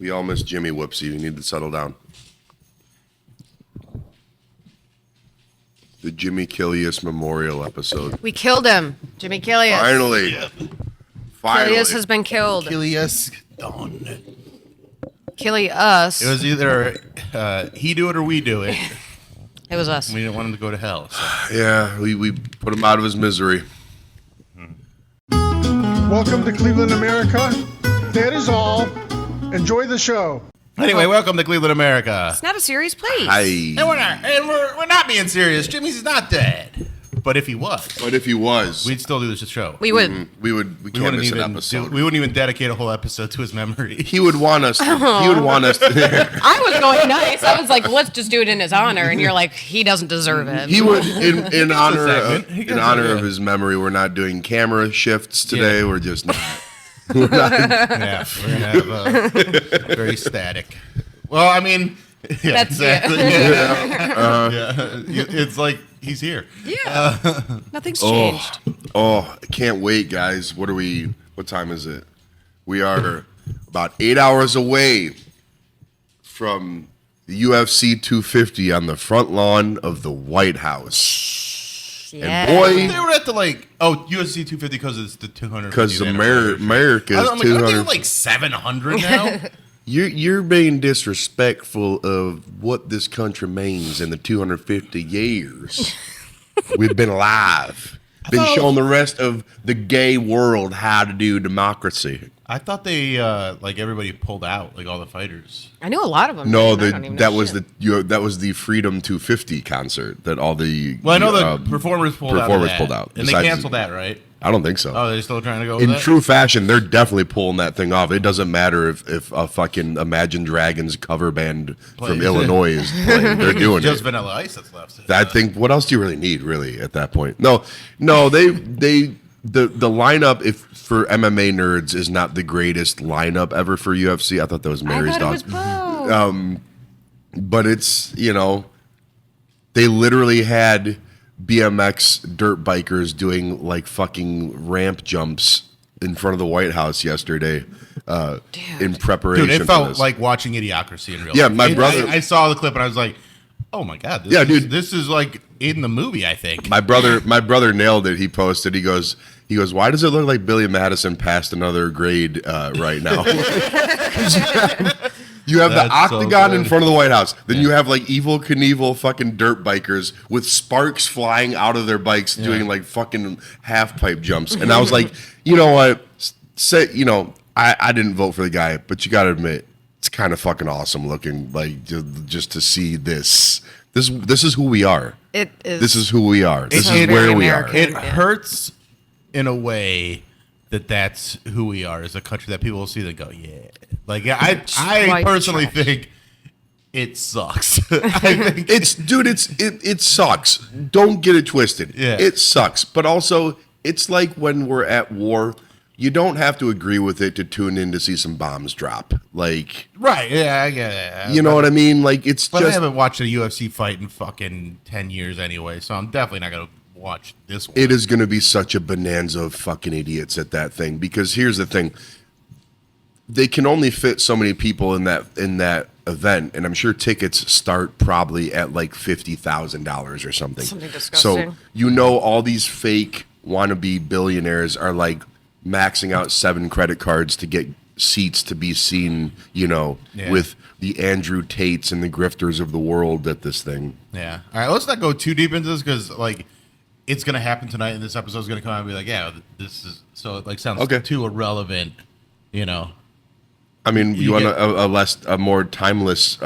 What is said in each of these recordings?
We all miss Jimmy Whoopsie. You need to settle down. The Jimmy Killius Memorial episode. We killed him. Jimmy Killius. Finally. Killius has been killed. Killius done. Killius. It was either he do it or we do it. It was us. We didn't want him to go to hell. So. Yeah, we put him out of his misery. Welcome to Cleveland, America. That is all. Enjoy the show. Anyway, welcome to Cleveland, America. It's not a serious place. Hi. And we're not being serious. Jimmy's not dead. But if he was, we'd still do this show. We would. we can't miss an episode. We wouldn't even dedicate a whole episode to his memory. He would want us. He would want us. I was going nice. I was like, let's just do it in his honor. And you're like, he doesn't deserve it. He would, in honor segment. of his memory. We're not doing camera shifts today. Yeah. We're just not. Yeah, we're gonna have very static. Well, I mean, yeah, That's exactly. it. Yeah, it's like he's here. Yeah. Nothing's changed. Oh, I can't wait, guys. What time is it? We are about 8 hours away from the UFC 250 on the front lawn of the White House. Yeah. And boy, They were at the UFC 250 because it's the 200. because America's I'm like, aren't they 200. like 700 now? You're being disrespectful of what this country means in the 250 years we've been alive. Been showing the rest of the gay world how to do democracy. I thought they everybody pulled out, like all the fighters. I knew a lot of them. No, I don't even know that was shit. that was the Freedom 250 concert that all the Well, I know the performers pulled out. And they Besides- canceled that, right? I don't think so. Oh, they're still trying to go with In that? true fashion, they're definitely pulling that thing off. It doesn't matter if a fucking Imagine Dragons cover band from Illinois is playing. They're doing Just it. Vanilla Ice that's left. I think. What else do you really need, really, at that point? No. The lineup, if for MMA nerds, is not the greatest lineup ever for UFC. I thought that was Mary's I thought dog. it was Bo. But it's, they literally had BMX dirt bikers doing like fucking ramp jumps in front of the White House yesterday in preparation. Dude, it for felt this. like watching Idiocracy in real Yeah, life. my brother- I saw the clip and I was like, oh my God. This is like in the movie, I think. My brother nailed it. He posted. He goes, why does it look like Billy Madison passed another grade right now? You have the That's so octagon in good. front of the White House. Then you have like Evel Knievel fucking dirt bikers with sparks flying out of their bikes doing like fucking half pipe jumps. And I was like, you know what? I didn't vote for the guy, but you got to admit, it's kind of fucking awesome looking. Like just to see this. This is who we are. It is. This is who we are. This so is very where we American. are. It hurts in a way that's who we are as a country that people will see that go, yeah. Like I White personally trash. think it sucks. I think It sucks. Don't get it twisted. Yeah. It sucks. But also, it's like when we're at war, you don't have to agree with it to tune in to see some bombs drop. Like, right, yeah, I get it. you know what I mean? Like, it's But I just, haven't watched a UFC fight in fucking 10 years anyway, so I'm definitely not going to watch this one. it is going to be such a bonanza of fucking idiots at that thing. Because here's the thing. They can only fit so many people in that event, and I'm sure tickets start probably at like $50,000 or something. Something disgusting. So all these fake wannabe billionaires are like maxing out 7 credit cards to get seats to be seen, with the Andrew Tates and the grifters of the world at this thing. Yeah. All right, let's not go too deep into this because, it's going to happen tonight, and this episode's going to come out and be like, yeah, this is, so it, sounds Okay. too irrelevant, I mean, you want get- a more timeless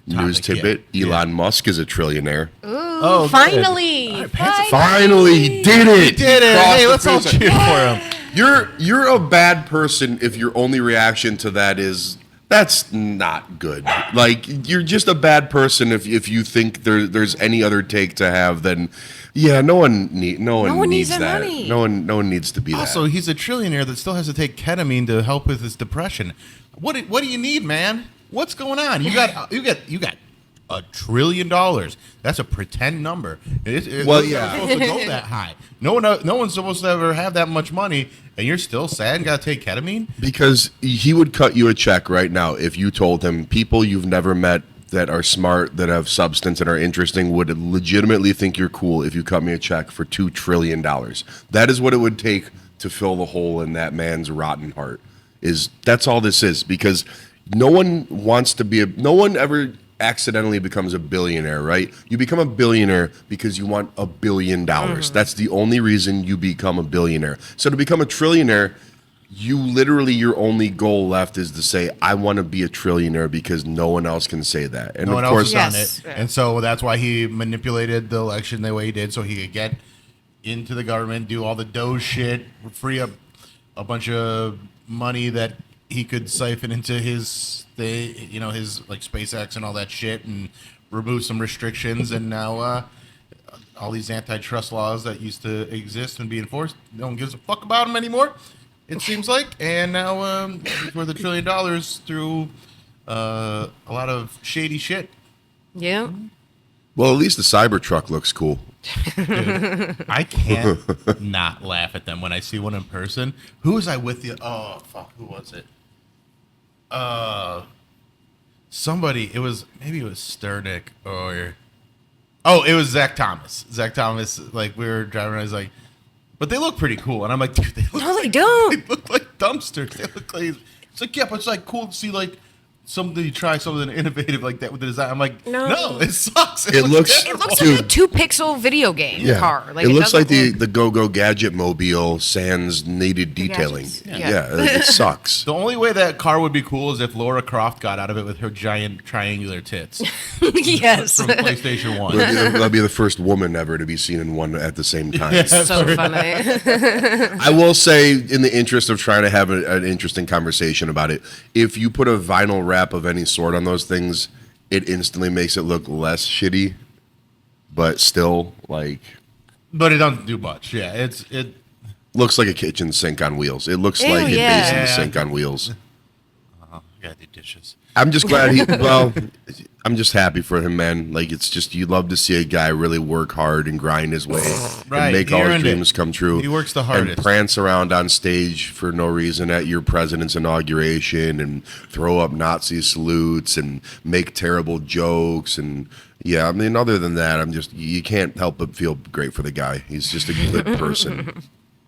news tidbit? yeah. Elon Musk is a trillionaire. Ooh, finally. Finally, he did it. Did it. Crossed Hey, the let's all finish line. cheer for him. You're a bad person if your only reaction to that is that's not good. Like, you're just a bad person if you think there's any other take to have than no one needs needs that that. money. No one needs to be Also, that. he's a trillionaire that still has to take ketamine to help with his depression. What do you need, man? What's going on? You got $1 trillion. That's a pretend number. It's Well, not yeah. supposed to go that high. No one's supposed to ever have that much money, and you're still sad and got to take ketamine. Because he would cut you a check right now if you told him people you've never met that are smart, that have substance and are interesting would legitimately think you're cool if you cut me a check for $2 trillion. That is what it would take to fill the hole in that man's rotten heart. That's all this is, because no one ever accidentally becomes a billionaire, right? You become a billionaire because you want $1 billion. That's the only reason you become a billionaire. So to become a trillionaire, your only goal left is to say, I want to be a trillionaire, because no one else can say that. And No one of else course, has Yes. done it, and so that's why he manipulated the election the way he did, so he could get into the government, do all the Doge shit, free up a bunch of money that he could siphon into his like SpaceX and all that shit, and remove some restrictions. And now all these antitrust laws that used to exist and be enforced, no one gives a fuck about them anymore, it seems like. And now he's worth $1 trillion through a lot of shady shit. Yeah. well, at least the Cybertruck looks cool. I can't not laugh at them when I see one in person. Who was I with you? Oh fuck, who was it? Somebody. Maybe it was Sternick, or it was Zach Thomas. Zach Thomas. Like, we were driving around, he's like, but they look pretty cool, and I'm like, dude, they look No, they don't. they look like dumpsters. They look like, it's like, yeah, but it's like cool to see like something innovative like that with the design. I'm like, No. no, it sucks. It looks- terrible. It looks Dude. like a 2-pixel video game car. Like, it looks like doesn't the Go-Go Gadget Mobile sans needed detailing. gadgets. Yeah, it sucks. The only way that car would be cool is if Laura Croft got out of it with her giant triangular tits Yes. from PlayStation 1. That'll be the first woman ever to be seen in one at the same time. So funny. I will say, in the interest of trying to have an interesting conversation about it, if you put a vinyl wrap of any sort on those things, it instantly makes it look less shitty, but still, like, But it doesn't do much. Yeah, it. looks like a kitchen sink on wheels. It looks Ew, like it yeah. based in the Yeah. sink on wheels. Oh, you gotta do dishes. I'm just glad I'm just happy for him, man. Like, it's just, you love to see a guy really work hard and grind his way Right, and make he all his earned it. dreams come true. He works the And hardest. prance around on stage for no reason at your president's inauguration and throw up Nazi salutes and make terrible jokes. And yeah, I mean, other than that, you can't help but feel great for the guy. He's just a good person.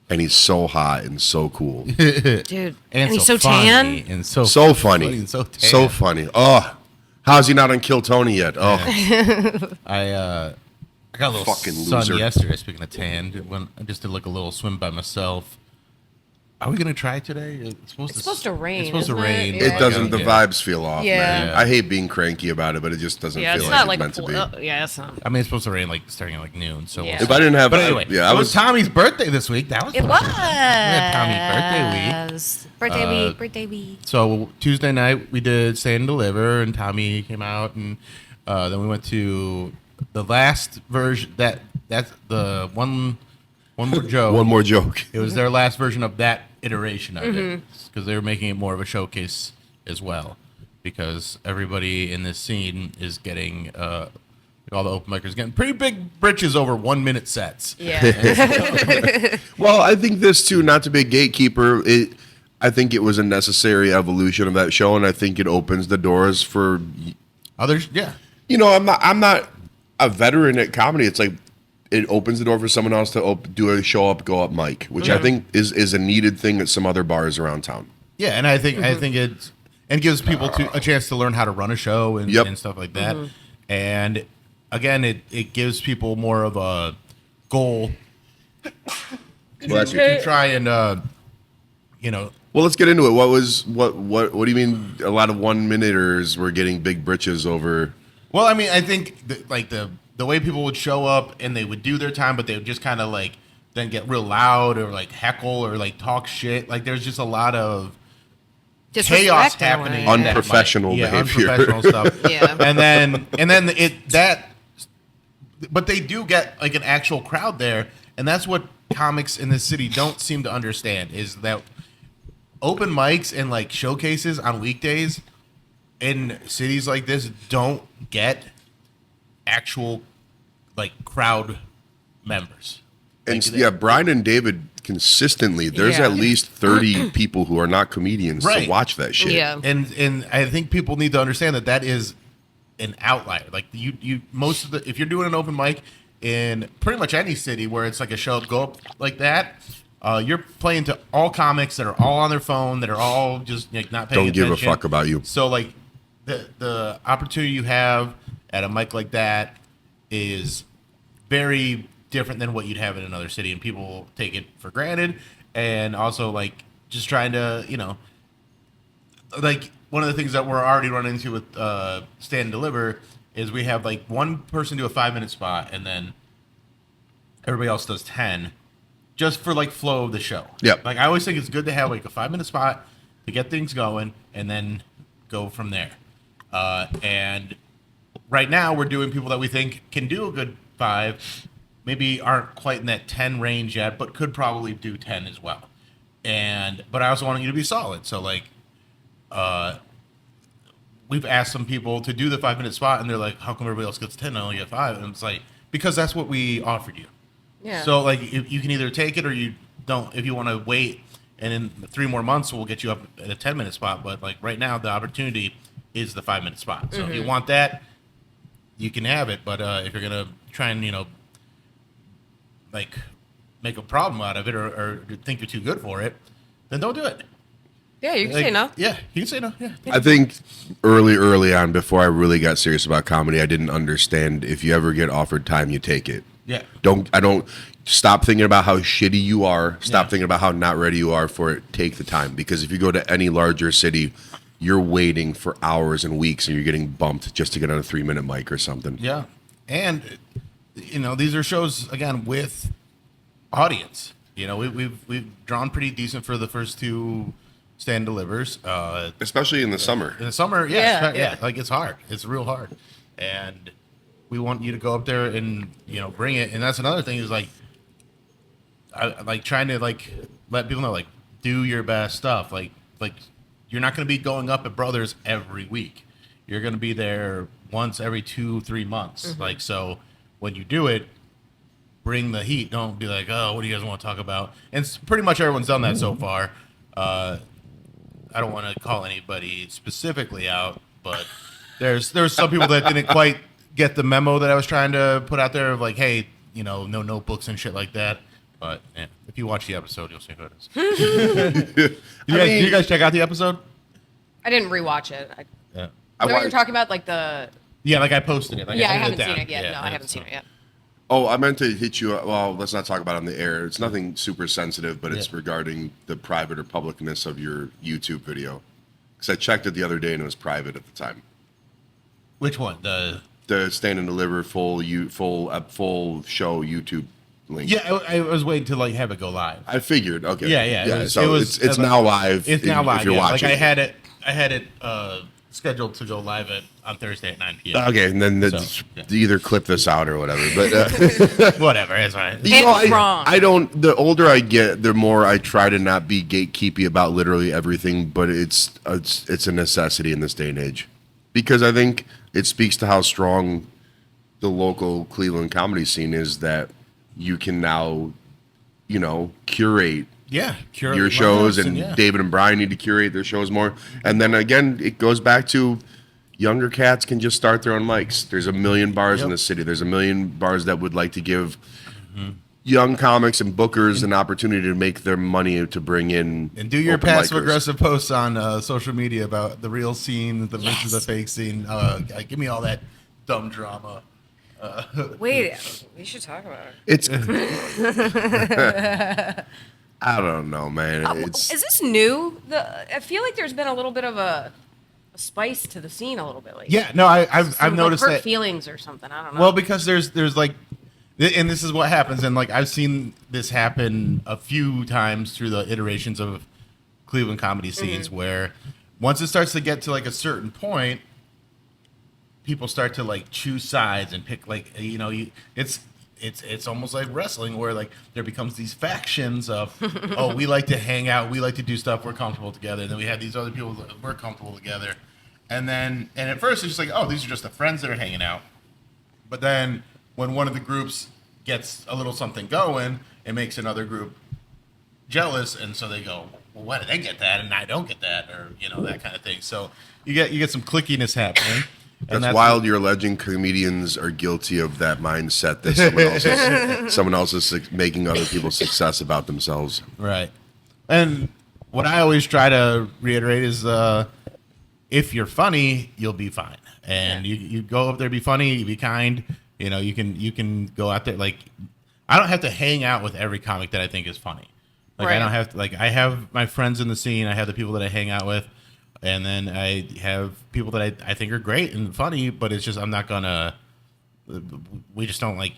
And he's so hot and so cool. Dude. And he's so funny tan. and so Funny. and so tan. So funny. Oh, how's he not on Kill Tony yet? Oh, I got a little Fucking sun loser. yesterday. Speaking of tan, I just did like a little swim by myself. Are we gonna try today? It's supposed to rain, It's supposed to isn't it? rain. Yeah. it doesn't. The Yeah. vibes feel off, Yeah. man. Yeah. I hate being cranky about it, but it just doesn't Yeah, feel it's like not it's like meant to be. yeah, it's not. I mean, it's supposed to rain like starting at like noon. So Yeah. we'll If I didn't have, But anyway, yeah, I it was was. Tommy's birthday this week. That was It fun. was. had Tommy's Birthday week. Birthday week. So Tuesday night we did Stand and Deliver, and Tommy came out, and then we went to the last version. That's the one more joke. One more joke. It was their last version of that iteration of it, because they were making it more of a showcase as well, because everybody in this scene is getting all the open micers getting pretty big britches over 1 minute sets. Yeah. Well, I think this too. Not to be a gatekeeper. I think it was a necessary evolution of that show, and I think it opens the doors for. Others, yeah. You know, I'm not a veteran at comedy. It's like it opens the door for someone else to do a show up, go up mic, which I think is a needed thing at some other bars around town. Yeah, and I think it gives people a chance to learn how to run a show and, Yep. and stuff like that. And again, it gives people more of a goal to try and Well, let's get into it. What do you mean? A lot of 1 minuters were getting big britches over. Well, I mean, I think the way people would show up and they would do their time, but they would just kind of like then get real loud or like heckle or like talk shit. Like there's just a lot of chaos Disrespect in a way. happening. at that Unprofessional mic. Yeah, behavior. unprofessional stuff. Yeah. and then but they do get like an actual crowd there, and that's what comics in this city don't seem to understand, is that open mics and like showcases on weekdays in cities like this don't get actual like crowd members. And Like, yeah, Brian and David consistently. There's Yeah. at least 30 people who are not comedians Right. to watch that shit. Yeah. and I think people need to understand that is an outlier. Like you most of the if you're doing an open mic in pretty much any city where it's like a show go up like that, you're playing to all comics that are all on their phone, that are all just like not paying Don't give a attention. fuck about you. So like the opportunity you have at a mic like that is very different than what you'd have in another city, and people take it for granted. And also like just trying to, like one of the things that we're already running into with Stand and Deliver is we have like one person do a 5-minute spot and then everybody else does 10 just for like flow of the show. Yep. Like I always think it's good to have like a 5-minute spot to get things going and then go from there. And right now we're doing people that we think can do a good 5, maybe aren't quite in that 10 range yet, but could probably do 10 as well. But I also want you to be solid. So like, we've asked some people to do the 5-minute spot and they're like, how come everybody else gets 10 and I only get 5? And it's like, because that's what we offered you. Yeah. So like, if you can either take it or you don't. If you want to wait, and in 3 more months we'll get you up at a 10-minute spot. But like right now, the opportunity is the 5-minute spot. So if you want that, you can have it. But if you're gonna try and like make a problem out of it or think you're too good for it, then don't do it. Yeah, you can Like, say no. Yeah, you can say no. Yeah. I think early on, before I really got serious about comedy, I didn't understand if you ever get offered time, you take it. Yeah. I don't stop thinking about how shitty you are. Stop Yeah. thinking about how not ready you are for it. Take the time, because if you go to any larger city, you're waiting for hours and weeks, and you're getting bumped just to get on a 3-minute mic or something. Yeah. And these are shows again with audience. We've drawn pretty decent for the first 2 Stand Delivers. Especially in the summer. In the summer, Yeah, yeah, yeah. like it's hard. It's real hard. And we want you to go up there and bring it. And that's another thing is like I like trying to like let people know, like, do your best stuff. Like you're not going to be going up at Brothers every week. You're going to be there once every 2-3 months. Like, so when you do it, bring the heat. Don't be like, oh, what do you guys want to talk about? And pretty much everyone's done that so far. I don't want to call anybody specifically out, but there's some people that didn't quite get the memo that I was trying to put out there of like, hey, no notebooks and shit like that. But yeah, if you watch the episode, you'll see who it is. Did you guys check out the episode? I didn't rewatch it. Yeah. I What wa- you're talking about, like the. Yeah, like I posted it. Like, Yeah, I edited haven't down. seen it yet. Yeah, No, I haven't seen it yet. Oh, I meant to hit you. Well, let's not talk about it on the air. It's nothing super sensitive, but it's Yeah. regarding the private or publicness of your YouTube video. Because I checked it the other day and it was private at the time. Which one? The Stand and Deliver full show YouTube link. Yeah, I was waiting to like have it go live. I figured. Okay. Yeah. So it's now live. It's now live. If you're Yeah. watching. Like I had it scheduled to go live on Thursday at 9 p.m. Okay, and then So, yeah. either clip this out or whatever. But Whatever, it's fine. you know, It's wrong. I don't. The older I get, the more I try to not be gatekeepy about literally everything. But it's a necessity in this day and age, because I think it speaks to how strong the local Cleveland comedy scene is, that you can now, curate Yeah, your shows, and yeah. David and Brian need to curate their shows more. And then again, it goes back to younger cats can just start their own mics. There's a million bars in Yep. the city. There's a million bars that would like to give young comics and bookers an opportunity to make their money to bring in And do your open passive micers. aggressive posts on social media about the real scene, the versus the fake scene. Give me all that dumb drama. Wait, we should talk about it. It's I don't know, man. It's Is this new? I feel like there's been a little bit of a spice to the scene a little bit lately. Yeah, no, I've Some, noticed like, hurt that. feelings or something. I don't know. Well, because there's like, and this is what happens, and like I've seen this happen a few times through the iterations of Cleveland comedy scenes, where once it starts to get to like a certain point, people start to like choose sides and pick like it's almost like wrestling, where like there becomes these factions of oh, we like to hang out, we like to do stuff, we're comfortable together, and then we have these other people that we're comfortable together, and at first it's just like, oh, these are just the friends that are hanging out. But then when one of the groups gets a little something going, it makes another group jealous, and so they go, well, why did they get that and I don't get that, or that kind of thing. So you get some clickiness happening. And That's wild. You're alleging comedians are guilty of that mindset that someone else is making other people's success about themselves. Right. And what I always try to reiterate is if you're funny, you'll be fine. And you go up there, be funny, you be kind. You can go out there. Like, I don't have to hang out with every comic that I think is funny. Like, Right. I don't have to, like, I have my friends in the scene. I have the people that I hang out with. And then I have people that I think are great and funny, but it's just, I'm not gonna, we just don't like,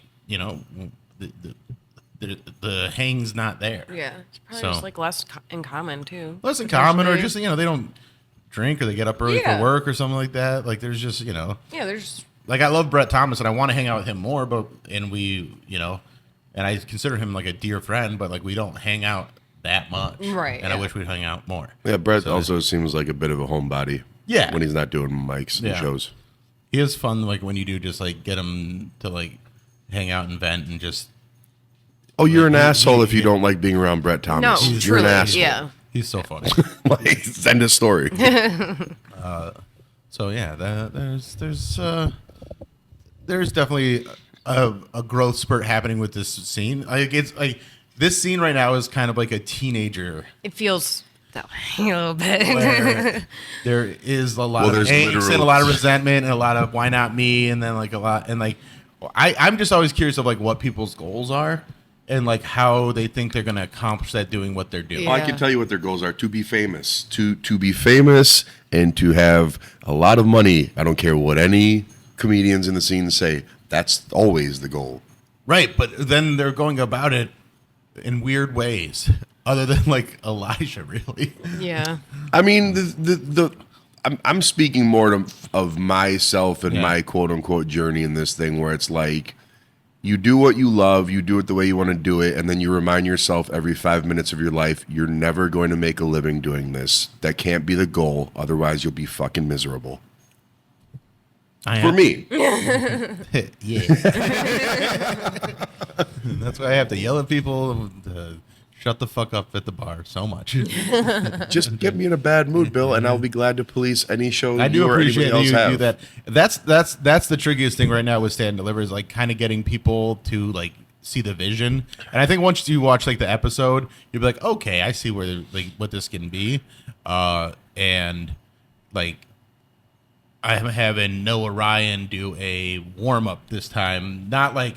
the hang's not there. Yeah, it's probably So- just like less in common too. Less in common, or potentially. just, they don't drink or they get up early Yeah. for work or something like that. Like, there's just, Yeah, there's like, I love Brett Thomas and I want to hang out with him more, and I consider him like a dear friend, but like, we don't hang out that much. Right, And I yeah. wish we'd hang out more. Yeah, Brett So- also seems like a bit of a homebody. Yeah. When he's not doing mics and Yeah. shows. He is fun, like, when you do just like get him to like hang out and vent and just, Oh, you're an He- asshole he- if you don't like being around Brett no, Thomas. You're truly, an asshole. yeah. he's so funny. Like, end of story. So yeah, there's definitely a growth spurt happening with this scene. Like, it's like this scene right now is kind of like a teenager. It feels that way a little bit. Where there is a lot Well, of there's angst literal- and a lot of resentment and a lot of why not me, and then like a lot, and like I'm just always curious of like what people's goals are and like how they think they're gonna accomplish that doing what they're doing. Yeah. I can tell you what their goals are: to be famous, to be famous, and to have a lot of money. I don't care what any comedians in the scene say. That's always the goal. Right, but then they're going about it in weird ways, other than like Elijah, really. Yeah. I mean, I'm speaking more of myself and Yeah. my quote unquote journey in this thing, where it's like you do what you love, you do it the way you want to do it, and then you remind yourself every 5 minutes of your life, you're never going to make a living doing this. That can't be the goal. Otherwise, you'll be fucking miserable. For me. Yeah. That's why I have to yell at people to shut the fuck up at the bar so much. Just get me in a bad mood, Bill, and I'll be glad to police any show I do you or appreciate anybody that else you have. do that. That's the trickiest thing right now with Stand and Deliver is like kind of getting people to like see the vision. And I think once you watch like the episode, you'll be like, okay, I see where like what this can be. And like I'm having Noah Ryan do a warm up this time, not like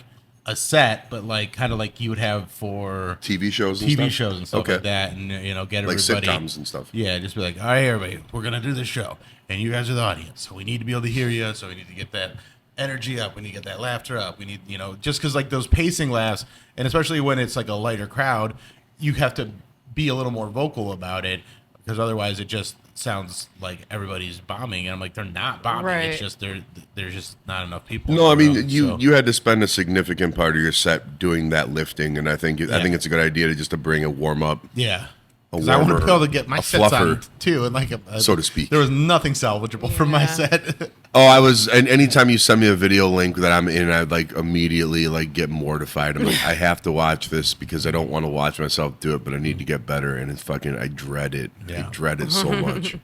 a set, but like kind of like you would have for TV shows and TV stuff? shows and stuff Okay. like that, and get Like everybody sitcoms and stuff. Yeah, just be like, all right, everybody, we're gonna do this show, and you guys are the audience, so we need to be able to hear you, so we need to get that energy up, we need to get that laughter up, we need just because like those pacing laughs, and especially when it's like a lighter crowd, you have to be a little more vocal about it because otherwise it just sounds like everybody's bombing, and I'm like, they're not bombing. Right. It's just there's just not enough people. No, I in the mean room, you so- you had to spend a significant part of your set doing that lifting, and I think it's a good idea to bring a warm up, Yeah. a 'Cause I want to warmer, be able to get my a sets on fluffer, too, and like so to speak. There was nothing salvageable from my Yeah. set. Oh, I was, and anytime you send me a video link that I'm in, I'd like immediately like get mortified. I'm like, I have to watch this because I don't want to watch myself do it, but I need to get better, and it's fucking, I dread it. Yeah. I dread it so much.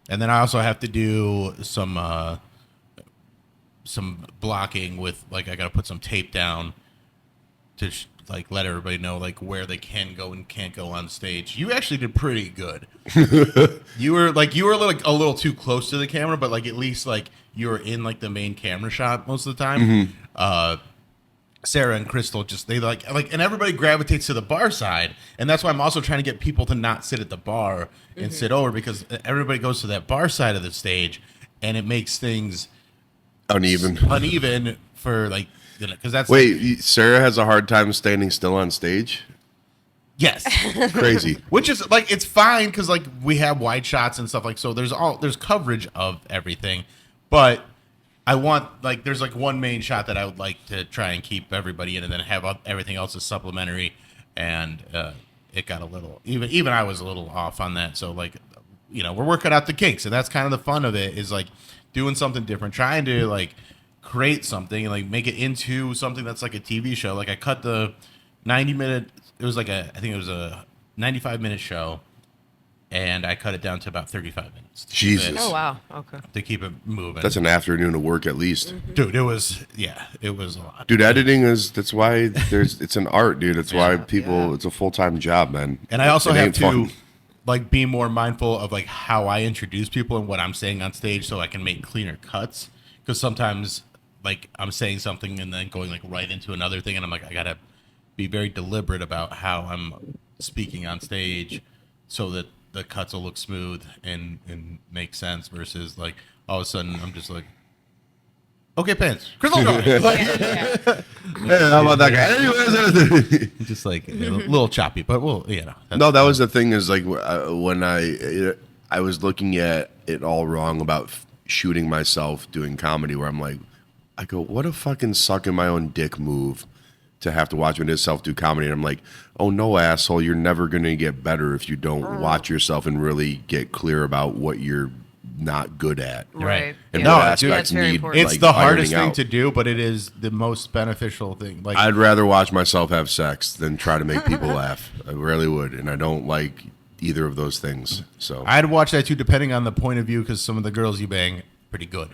And then I also have to do some blocking with like I got to put some tape down to like let everybody know like where they can go and can't go on stage. You actually did pretty good. You were a little too close to the camera, but like at least like you were in like the main camera shot most of the time. Sarah and Crystal just they like and everybody gravitates to the bar side, and that's why I'm also trying to get people to not sit at the bar and sit over because everybody goes to that bar side of the stage, and it makes things uneven for like because that's Wait, Sarah has a hard time standing still on stage? yes. Crazy. Which is like it's fine because like we have wide shots and stuff like so there's coverage of everything, but I want like there's like one main shot that I would like to try and keep everybody in and then have everything else as supplementary, and it got a little even I was a little off on that, so like we're working out the kinks, and that's kind of the fun of it is like doing something different, trying to like create something and like make it into something that's like a TV show. Like I cut the 90-minute. It was like I think it was a 95-minute show, and I cut it down to about 35 minutes. Jesus. Oh wow. Okay. To keep it moving. That's an afternoon of work at least. Dude, it was a lot. Dude, editing that's why it's an art, dude. It's why people, it's a full-time job, man. And I also It have ain't to fun. like be more mindful of like how I introduce people and what I'm saying on stage so I can make cleaner cuts. Because sometimes like I'm saying something and then going like right into another thing, and I'm like, I gotta be very deliberate about how I'm speaking on stage so that the cuts will look smooth and make sense versus like all of a sudden I'm just like, okay, pants. Crystal Joy. Like, Yeah. Hey, how about that guy? Anyways, just like a little choppy, but we'll, that's- no, that was the thing is like when I was looking at it all wrong about shooting myself doing comedy where I'm like, I go, what a fucking sucking my own dick move to have to watch myself do comedy. And I'm like, oh no, asshole, you're never going to get better if you don't watch yourself and really get clear about what you're not good at. Right. And Yeah. what No, aspects dude, that's very need, important. it's like, the hardest ironing thing out. to do, but it is the most beneficial thing. Like I'd rather watch myself have sex than try to make people laugh. I really would. And I don't like either of those things. So I'd watch that too, depending on the point of view, because some of the girls you bang pretty good.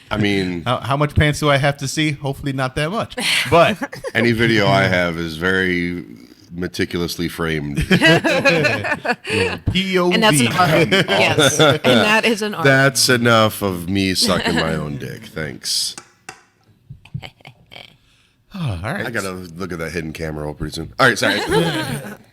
I mean, How much pants do I have to see? Hopefully not that much. But any video I have is very meticulously framed. POV. And that's an art. Yes. And that is an art. That's enough of me sucking my own dick. Thanks. Oh, all right. I gotta look at that hidden camera roll pretty soon. All right, sorry. All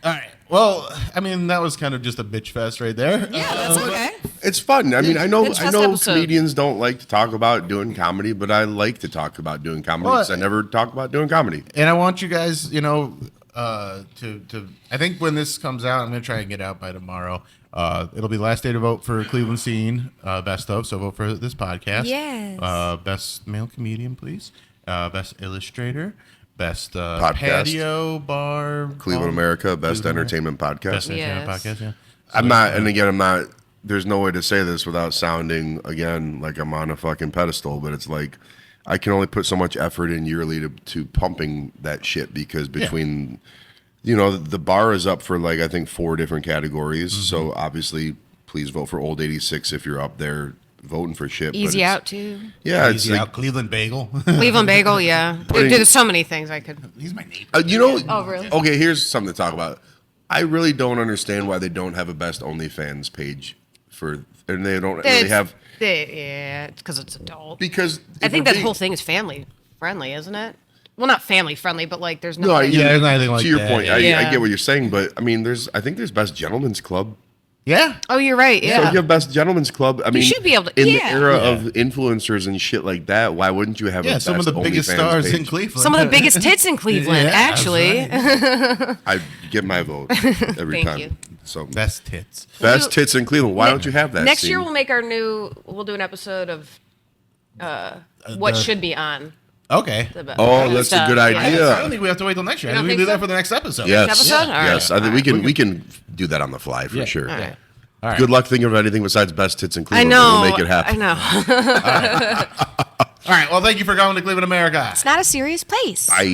right. Well, I mean, that was kind of just a bitch fest right there. Yeah, that's okay. It's fun. I mean, I know It's just episode. comedians don't like to talk about doing comedy, but I like to talk about doing comedy Well, because I never talk about doing comedy. And I want you guys, to I think when this comes out, I'm gonna try and get out by tomorrow. It'll be last day to vote for Cleveland Scene best of. So vote for this podcast. Yes. Best male comedian, please. Best illustrator. Best Podcast. patio bar. Cleveland, America, best Cleveland entertainment podcast. Best entertainment Yes. podcast. Yeah. I'm not, and again, I'm not. There's no way to say this without sounding again like I'm on a fucking pedestal, but it's like I can only put so much effort in yearly to pumping that shit because between, the bar is up for like I think 4 different categories. So obviously, please vote for Old 86 if you're up there voting for shit. but Easy it's- out too. Yeah, it's Easy like out. Cleveland Bagel. Cleveland Bagel, yeah. Putting- There's so many things I could. He's my neighbor. Oh, really? Okay, here's something to talk about. I really don't understand why they don't have a best OnlyFans page and they don't really have Yeah, it's because it's adult. because I if think we're that being- whole thing is family friendly, isn't it? Well, not family friendly, but like there's no. No, Yeah, there's nothing like to your that, point, yeah. I Yeah. get what you're saying, but I mean, I think there's Best Gentlemen's Club. Yeah. Oh, you're right. So Yeah. if you have Best Gentlemen's Club, I mean, should be able to- in the yeah. era of influencers and shit like that, why wouldn't you have Yeah. a Some of the Best biggest OnlyFans stars page? in Cleveland. Some of the biggest tits in Cleveland, Yeah, that's actually. right. I get my vote every Thank time. you. So Best tits. best tits in Cleveland. Why don't you have that? Next scene? year we'll make we'll do an episode of what the- should be on. Okay. Oh, that's a stuff, good yeah. idea. I don't think we have to wait till next year. I You think don't we can do think that so? for the next episode. Yes, episode? All right. yes. I think we can do that on the fly for Yeah. sure. All right. All right. Good luck thinking of anything besides best tits in I Cleveland. know. We'll make it happen. I know. All right. Well, thank you for going to Cleveland, America. It's not a serious place. Bye.